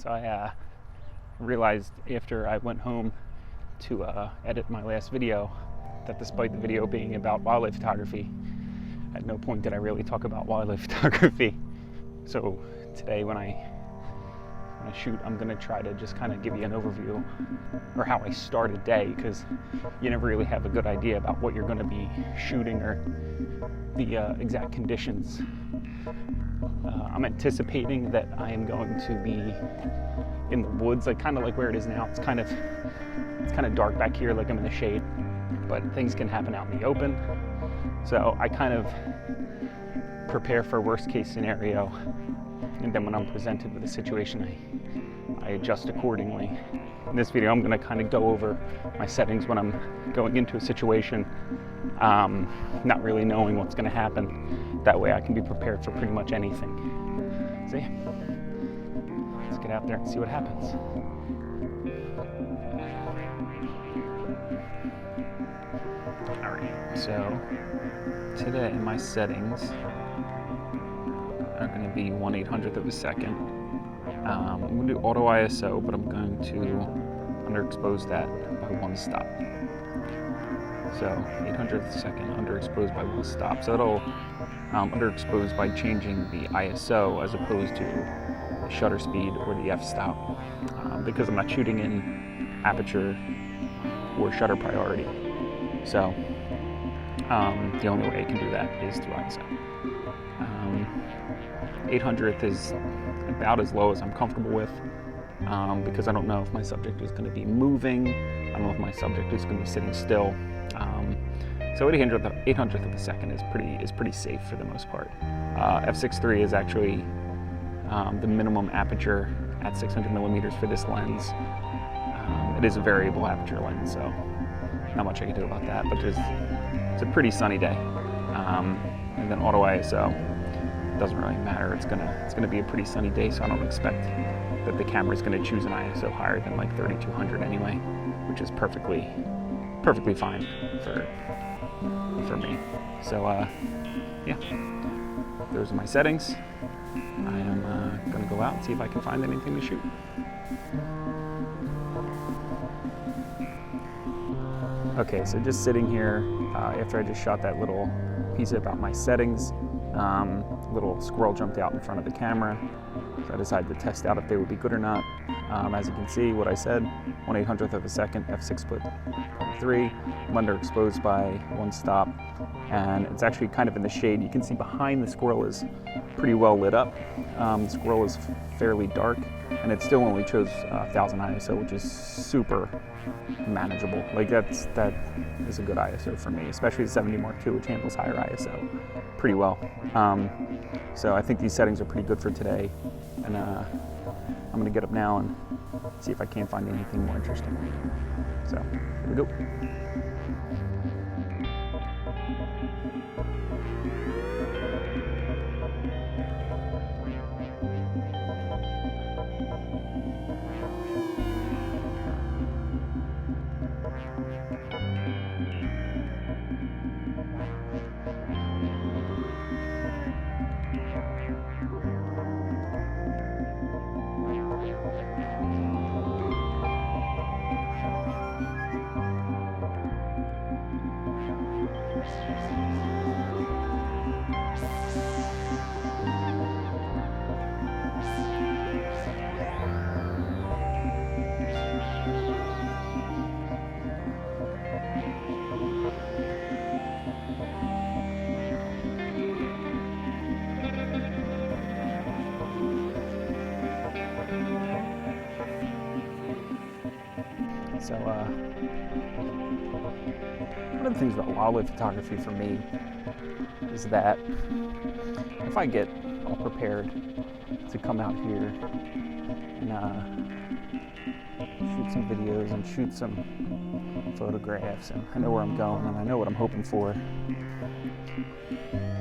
So I realized after I went home to edit my last video that despite the video being about wildlife photography, at no point did I really talk about wildlife photography. So today when I shoot, I'm going to try to just kind of give you an overview or how I start a day, because you never really have a good idea about what you're going to be shooting or the exact conditions. I'm anticipating that I am going to be in the woods, like kind of like where it is now. It's kind of dark back here, like I'm in the shade, but things can happen out in the open. So I kind of prepare for worst case scenario, and then when I'm presented with a situation, I adjust accordingly. In this video, I'm going to kind of go over my settings when I'm going into a situation, not really knowing what's going to happen. That way I can be prepared for pretty much anything. See? Let's get out there and see what happens. Alright, so today my settings are going to be 1/800th of a second. I'm going to do auto ISO, but I'm going to underexpose that by 1 stop. So 800th of a second underexposed by 1 stop. So it'll underexpose by changing the ISO as opposed to the shutter speed or the f-stop, because I'm not shooting in aperture or shutter priority. So the only way I can do that is through ISO. 800th is about as low as I'm comfortable with, because I don't know if my subject is going to be moving. I don't know if my subject is going to be sitting still. So 800th of a second is pretty safe for the most part. f6.3 is actually the minimum aperture at 600 millimeters for this lens. It is a variable aperture lens, so not much I can do about that. But it's a pretty sunny day, and then auto ISO doesn't really matter. It's gonna be a pretty sunny day, so I don't expect that the camera is going to choose an ISO higher than like 3200 anyway, which is perfectly fine for me. So yeah, those are my settings. I am going to go out and see if I can find anything to shoot. Okay, so just sitting here after I just shot that little piece about my settings, little squirrel jumped out in front of the camera, so I decided to test out if they would be good or not. As you can see, what I said, 1/800th of a second, f6.3, I'm underexposed by 1 stop, and it's actually kind of in the shade. You can see behind the squirrel is pretty well lit up. The squirrel is fairly dark, and it still only chose 1000 ISO, which is super manageable. Like that is a good ISO for me, especially the 70 Mark II, which handles higher ISO pretty well. So I think these settings are pretty good for today, and I'm going to get up now and see if I can't find anything more interesting. So here we go. So one of the things about wildlife photography for me is that if I get all prepared to come out here and shoot some videos and shoot some photographs, and I know where I'm going and I know what I'm hoping for,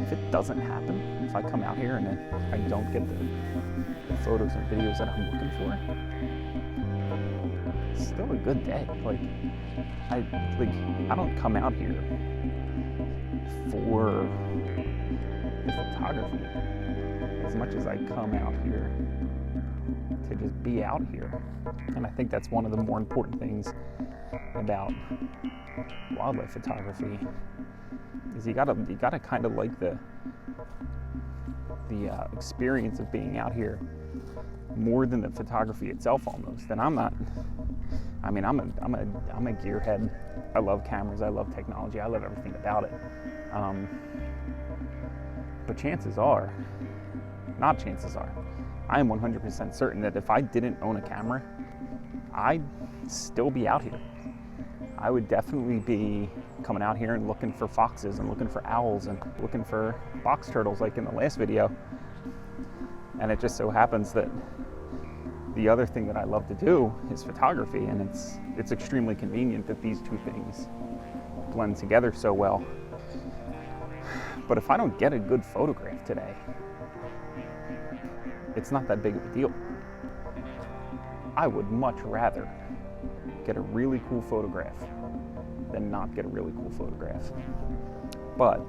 if it doesn't happen, if I come out here and I don't get the photos and videos that I'm looking for, it's still a good day. I don't come out here for the photography as much as I come out here to just be out here. And I think that's one of the more important things about wildlife photography is you gotta kind of like the experience of being out here more than the photography itself almost. And I'm a gearhead. I love cameras, I love technology, I love everything about it. But chances are, I am 100% certain that if I didn't own a camera, I'd still be out here. I would definitely be coming out here and looking for foxes and looking for owls and looking for box turtles like in the last video. And it just so happens that the other thing that I love to do is photography, and it's extremely convenient that these two things blend together so well. But if I don't get a good photograph today, it's not that big of a deal. I would much rather get a really cool photograph than not get a really cool photograph. But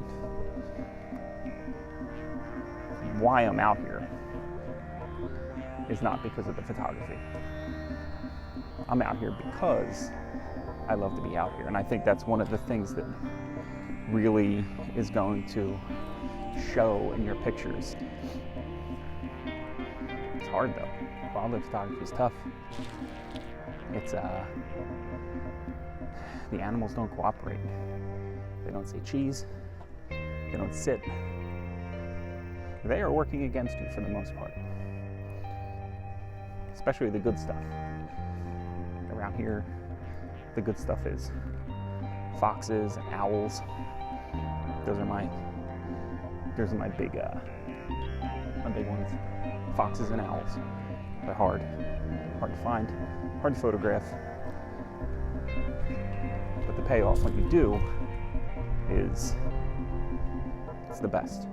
why I'm out here is not because of the photography. I'm out here because I love to be out here. And I think that's one of the things that really is going to show in your pictures. It's hard though. Wildlife photography is tough. It's the animals don't cooperate. They don't say cheese. They don't sit. They are working against you for the most part. Especially the good stuff. Around here, the good stuff is foxes and owls. Those are my big ones. Foxes and owls. They're hard to find, hard to photograph. But the payoff when you do is it's the best.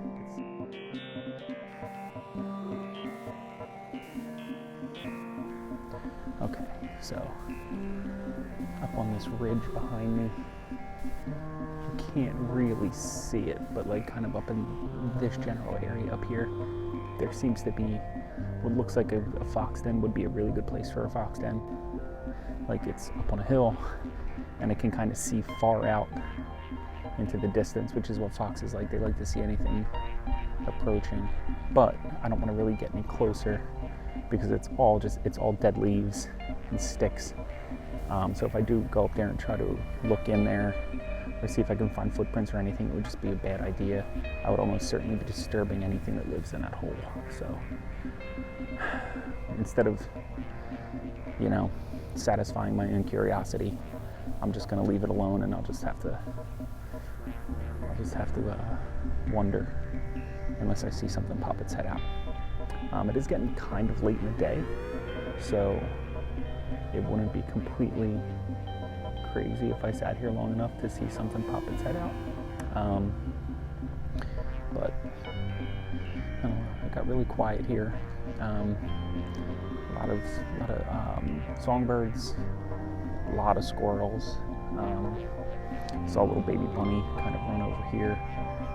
Okay, so up on this ridge behind me, you can't really see it, but like kind of up in this general area up here, there seems to be what looks like a fox den would be a really good place for a fox den. Like it's up on a hill and it can kind of see far out into the distance, which is what foxes like. They like to see anything approaching, but I don't want to really get any closer because it's all dead leaves and sticks. So if I do go up there and try to look in there or see if I can find footprints or anything, it would just be a bad idea. I would almost certainly be disturbing anything that lives in that hole. So instead of, satisfying my own curiosity, I'm just going to leave it alone, and I'll just have to wonder unless I see something pop its head out. It is getting kind of late in the day, so it wouldn't be completely crazy if I sat here long enough to see something pop its head out. But I don't know, it got really quiet here. A lot of songbirds, a lot of squirrels. Saw a little baby bunny kind of run over here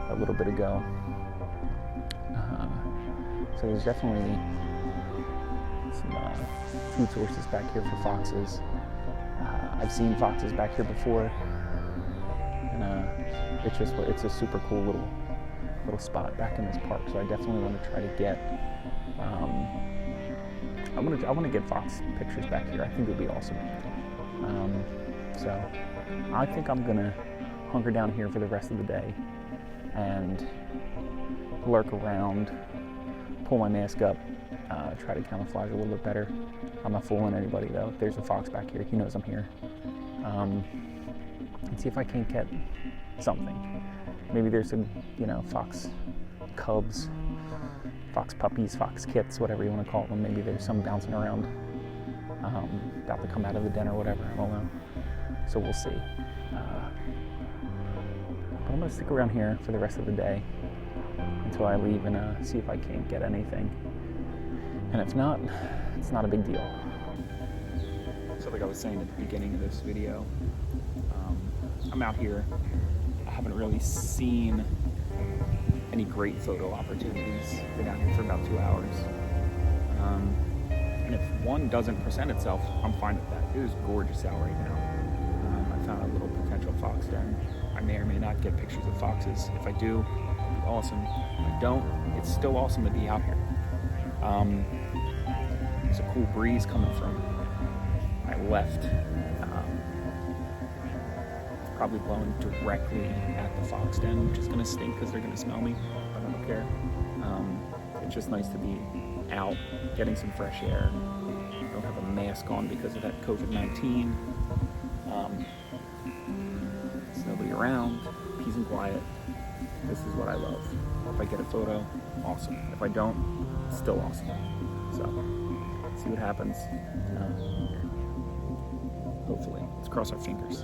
a little bit ago. So there's definitely some food sources back here for foxes. I've seen foxes back here before, and it's a super cool little spot back in this park. So I definitely want to try to get. I want to get fox pictures back here. I think it would be awesome. So I think I'm gonna hunker down here for the rest of the day and lurk around, pull my mask up, try to camouflage a little bit better. I'm not fooling anybody though. If there's a fox back here, he knows I'm here. And see if I can't get something. Maybe there's some, fox cubs, fox puppies, fox kits, whatever you want to call them. Maybe there's some bouncing around, about to come out of the den or whatever. I don't know. So we'll see. But I'm going to stick around here for the rest of the day until I leave and see if I can't get anything. And if not, it's not a big deal. So like I was saying at the beginning of this video, I'm out here. I haven't really seen any great photo opportunities. Been out here for about 2 hours. And if one one doesn't present itself, I'm fine with that. It is gorgeous out right now. I found a little potential fox den. I may or may not get pictures of foxes. If I do, it'll be awesome. If I don't, it's still awesome to be out here. There's a cool breeze coming from my left. It's probably blowing directly at the fox den, which is going to stink because they're going to smell me, but I don't care. It's just nice to be out, getting some fresh air. I don't have a mask on because of that COVID-19. There's nobody around, peace and quiet. This is what I love. If I get a photo, awesome. If I don't, still awesome. So, see what happens. Hopefully, let's cross our fingers.